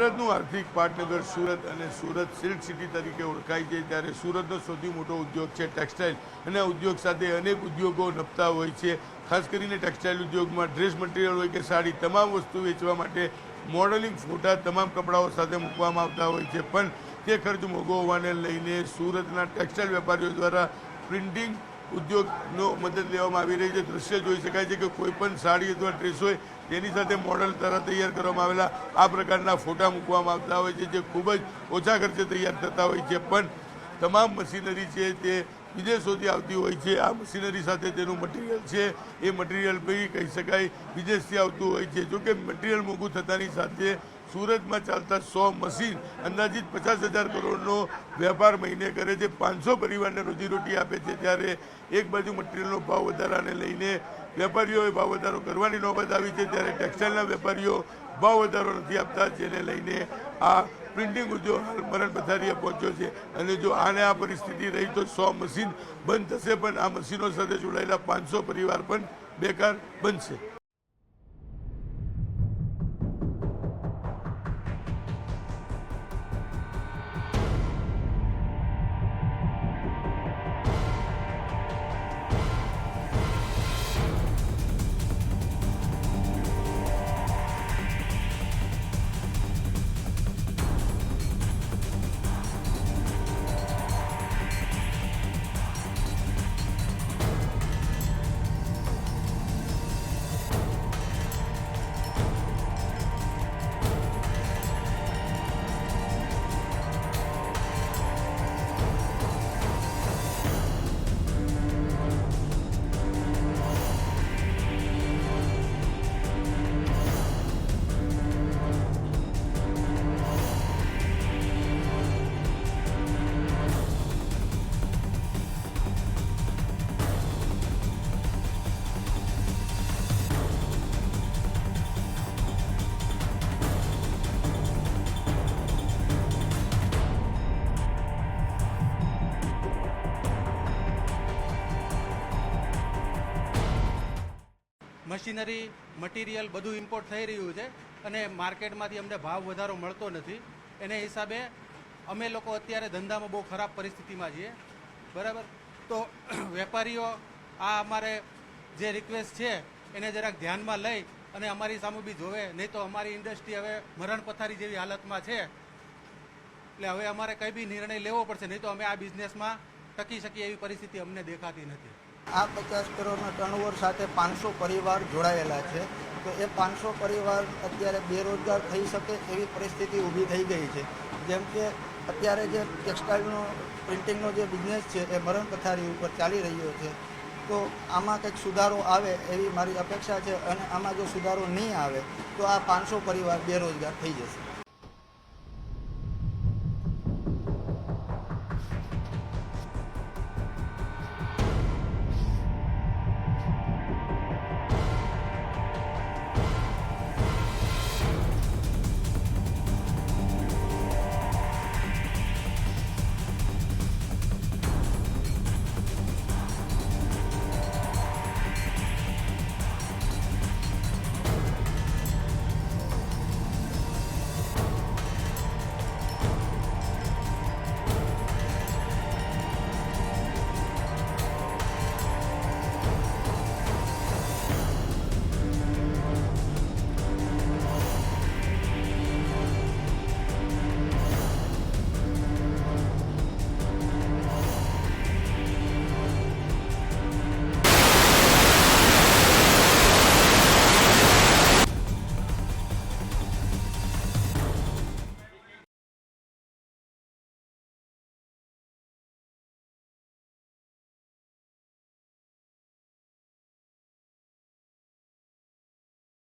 ગુજરાતનું આર્થિક પાટનગર સુરત અને સુરત સિલ્ક સિટી તરીકે ઓળખાય છે, ત્યારે સુરતનો સૌથી મોટો ઉદ્યોગ છે ટેક્સટાઇલ, અને આ ઉદ્યોગ સાથે અનેક ઉદ્યોગો નપતા હોય છે. ખાસ કરીને ટેક્સટાઇલ ઉદ્યોગમાં ડ્રેસ મટીરિયલ હોય કે સાડી, તમામ વસ્તુ વેચવા માટે મોડલિંગ ફોટા તમામ કપડાઓ સાથે મૂકવામાં આવતા હોય છે. પણ તે ખર્ચ મોંઘો હોવાને લઈને સુરતના ટેક્સટાઇલ વેપારીઓ દ્વારા પ્રિન્ટિંગ ઉદ્યોગનો મદદ લેવામાં આવી રહી છે. દ્રશ્ય જોઈ શકાય છે કે કોઈ પણ સાડી અથવા ડ્રેસ હોય તેની સાથે મોડલ દ્વારા તૈયાર કરવામાં આવેલા આ પ્રકારના ફોટા મૂકવામાં આવતા હોય છે, જે ખૂબ જ ઓછા ખર્ચે તૈયાર થતા હોય છે. પણ તમામ મશીનરી છે તે વિદેશોથી આવતી હોય છે. આ મશીનરી સાથે તેનું મટીરિયલ છે એ મટીરિયલ બી કહી શકાય વિદેશથી આવતું હોય છે. જોકે મટીરિયલ મોંઘું થતાની સાથે સુરતમાં ચાલતા 100 મશીન અંદાજિત 50,000 કરોડનો વેપાર મહિને કરે છે, 500 પરિવારને રોજીરોટી આપે છે. ત્યારે એક બાજુ મટીરિયલનો ભાવ વધારાને લઈને વેપારીઓએ ભાવ વધારો કરવાની નોબત આવી છે, ત્યારે ટેક્સટાઇલના વેપારીઓ ભાવ વધારો નથી આપતા, જેને લઈને આ પ્રિન્ટિંગ ઉદ્યોગ હાલ મરણ પથારીએ પહોંચ્યો છે. અને જો આને આ પરિસ્થિતિ રહી તો 100 મશીન બંધ થશે, પણ આ મશીનો સાથે જોડાયેલા 500 પરિવાર પણ બેકાર બનશે. મશીનરી મટીરિયલ બધું ઇમ્પોર્ટ થઈ રહ્યું છે અને માર્કેટમાંથી અમને ભાવ વધારો મળતો નથી. એને હિસાબે અમે લોકો અત્યારે ધંધામાં બહુ ખરાબ પરિસ્થિતિમાં છીએ. બરાબર, તો વેપારીઓ આ અમારે જે રિક્વેસ્ટ છે એને જરાક ધ્યાનમાં લઈ અને અમારી સામે બી જોવે, નહીં તો અમારી ઇન્ડસ્ટ્રી હવે મરણ પથારી જેવી હાલતમાં છે. એટલે હવે અમારે કંઈ બી નિર્ણય લેવો પડશે, નહીં તો અમે આ બિઝનેસમાં ટકી શકીએ એવી પરિસ્થિતિ અમને દેખાતી નથી. આ 50 કરોડના ટર્નઓવર સાથે 500 પરિવાર જોડાયેલા છે, તો એ 500 પરિવાર અત્યારે બેરોજગાર થઈ શકે એવી પરિસ્થિતિ ઊભી થઈ ગઈ છે. જેમ કે અત્યારે જે ટેક્સટાઇલનો પ્રિન્ટિંગનો જે બિઝનેસ છે એ મરણ પથારી ઉપર ચાલી રહ્યો છે. તો આમાં કંઈક સુધારો આવે એવી મારી અપેક્ષા છે, અને આમાં જો સુધારો નહીં આવે તો આ 500 પરિવાર બેરોજગાર થઈ જશે.